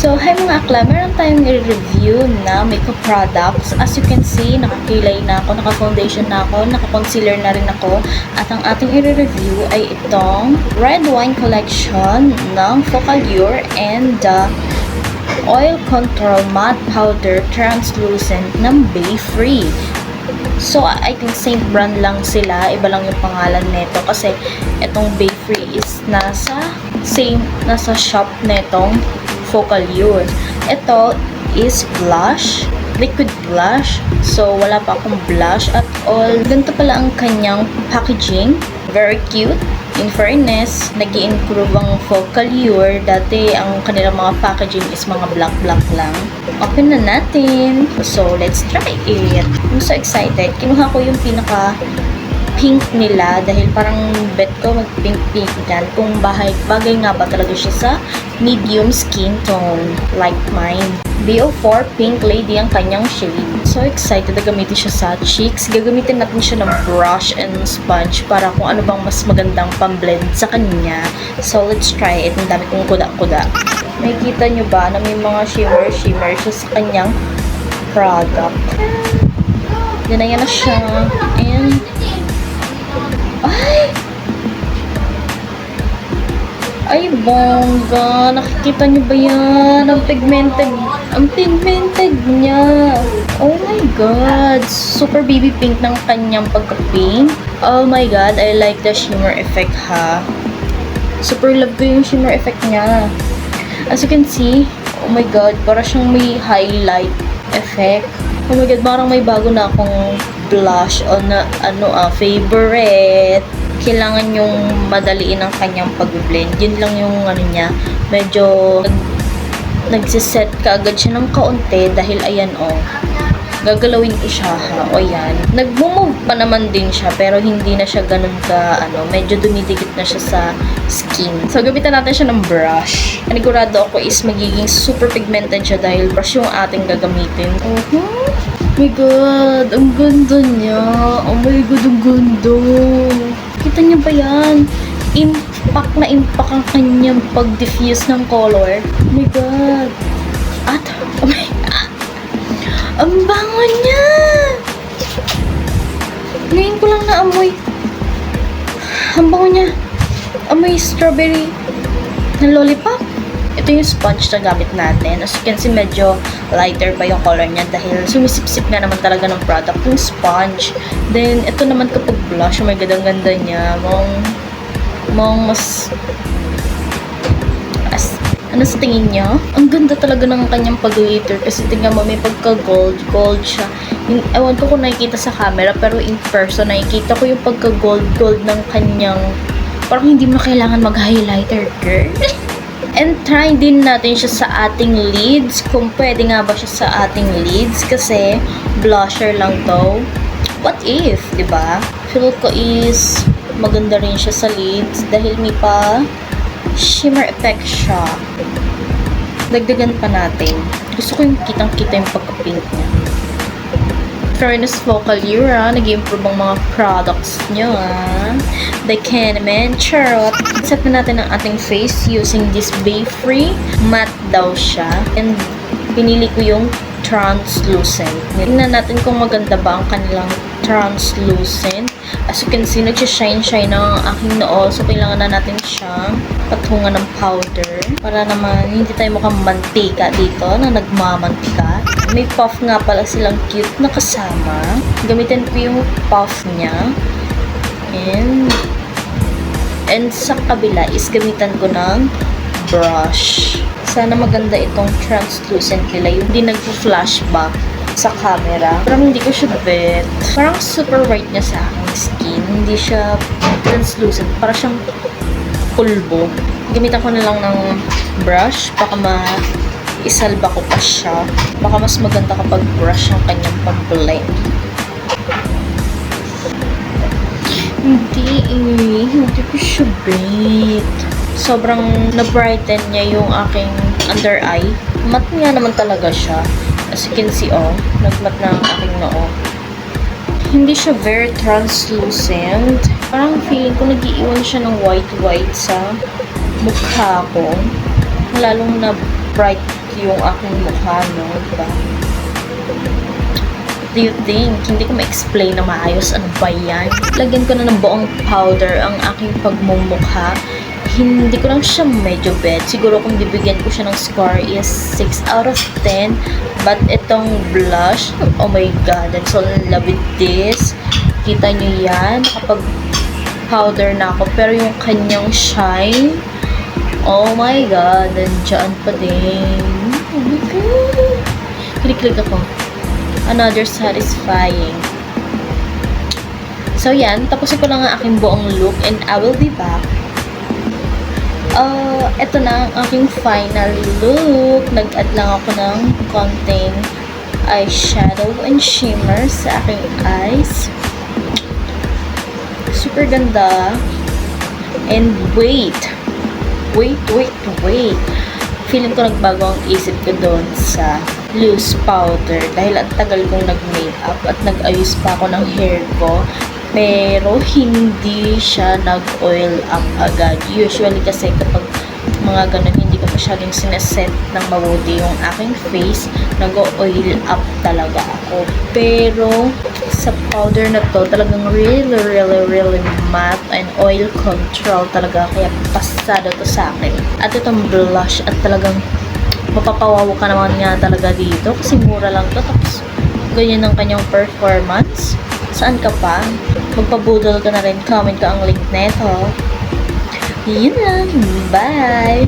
So, hi mga akla, meron tayong i-review na makeup products. As you can see, nakakilay na ako, naka-foundation na ako, naka-concealer na rin ako. At ang ating i-review ay itong Red Wine Collection ng Focallure and Oil Control Matte Powder Translucent ng Bay Free. So, I think same brand lang sila. Iba lang yung pangalan nito kasi itong Bay Free is nasa shop netong Focallure. Ito is blush, liquid blush. So, wala pa akong blush at all. Ganito pala ang kanyang packaging. Very cute. In fairness, nag-i-improve ang Focallure. Dati, ang kanilang mga packaging is mga black lang. Open na natin. So, let's try it. I'm so excited. Kinuha ko yung pinaka pink nila dahil parang bet ko mag-pink yan kung bagay nga ba talaga siya sa medium skin tone like mine. BO4 Pink Lady ang kanyang shade. So excited na gamitin siya sa cheeks. Gagamitin natin siya ng brush and sponge para kung ano bang mas magandang pamblend sa kanya. So let's try it. Ang dami kong kuda-kuda. Makikita nyo ba na may mga shimmer siya sa kanyang product. Yan na siya. And ay, bongga. Nakikita niyo ba yan? Ang pigmented niya. Oh my God. Super baby pink ng kanyang pagka-pink. Oh my God. I like the shimmer effect, ha. Super love ko yung shimmer effect niya. As you can see, oh my God. Para siyang may highlight effect. Oh my God. Parang may bago na akong blush o na, favorite. Kailangan yung madaliin ang kanyang pag-blend. Yun lang yung niya. Medyo nagsiset ka agad siya ng kaunti dahil ayan gagalawin ko siya ha. O yan. Nag-move pa naman din siya pero hindi na siya ganun ka medyo dumidikit na siya sa skin. So gamitan natin siya ng brush. Panigurado ako is magiging super pigmented siya dahil brush yung ating gagamitin. Oh my God, ang ganda niya. Oh my God, ang ganda. Kita niyo ba yan? Impact ang kanyang pag-diffuse ng color. Oh my God. At, oh my God. Ang bango niya. Ngayon ko lang naamoy. Ang bango niya. Amoy strawberry na lollipop. Ito yung sponge na gamit natin. As you can see, medyo lighter pa yung color niya dahil sumisip-sip nga naman talaga ng product yung sponge. Then, ito naman kapag blush, oh my God, ang ganda niya. Ano sa tingin niya? Ang ganda talaga ng kanyang pag-glitter kasi tingnan mo, may pagka-gold siya. Ewan ko kung nakikita sa camera, pero in person, nakikita ko yung pagka-gold ng kanyang, parang hindi mo kailangan mag-highlighter, girl. And try din natin siya sa ating lids. Kung pwede nga ba siya sa ating lids. Kasi blusher lang to. What if, diba? Feel ko is maganda rin siya sa lids. Dahil may pa shimmer effect siya. Dagdagan pa natin. Gusto ko yung kitang-kita yung pagka-pink niya. Fairness Focallure, nag-improve ang mga products nyo, They can man, charot. Set na natin ang ating face using this Bay Free. Matte daw siya. And pinili ko yung translucent. Tingnan natin kung maganda ba ang kanilang translucent. As you can see, nagsishine ng aking noo. So, kailangan na natin siyang patungan ng powder. Para naman, hindi tayo mukhang mantika dito na nagmamantika. May puff nga pala silang cute na kasama. Gamitin ko yung puff niya. And sa kabila is gamitan ko ng brush. Sana maganda itong translucent nila. Yung hindi nagpo-flashback sa camera. Parang hindi ko siya bet. Parang super white niya sa aking skin. Hindi siya translucent. Parang siyang pulbo. Gamitan ko na lang ng brush. Baka isalba ko pa siya. Baka mas maganda kapag brush ang kanyang pang-blend. Hindi ko siya bet. Sobrang na-brighten niya yung aking under eye. Matte nga naman talaga siya. As you can see, nagmatte na ang aking noo. Hindi siya very translucent. Parang feeling ko nag-iiwan siya ng white sa mukha ko. Lalong na bright yung aking mukha, no? Diba? Do you think? Hindi ko ma-explain na maayos. Ano ba yan? Lagyan ko na ng buong powder ang aking pagmumukha. Hindi ko lang siya medyo bet. Siguro kung bibigyan ko siya ng score is 6 out of 10. But itong blush, oh my god, I'm so in love with this. Kita nyo yan? Nakapag powder na ako. Pero yung kanyang shine, oh my god, nandyan pa din. Oh my god. Kilig-kilig ako. Another satisfying. So yan, tapusin ko lang ang aking buong look and I will be back. Ito na ang aking final look. Nag-add lang ako ng konting eyeshadow and shimmer sa aking eyes. Super ganda. And wait. Feeling ko nagbago ang isip ko doon sa loose powder dahil ang tagal kong nag-makeup at nag-ayos pa ako ng hair ko, pero hindi siya nag-oil up agad. Usually kasi kapag mga ganun, hindi ko masyadong sineset ng mabuti yung aking face, nag-oil up talaga ako. Pero sa powder na to, talagang really matte and oil control talaga, kaya pasado to sa akin. At itong blush, at talagang mapapawawa ka naman nga talaga dito kasi mura lang to, tapos ganyan ang kanyang performance. Saan ka pa? Magpabudol ka na rin, comment ka ang link neto. Yun lang, bye!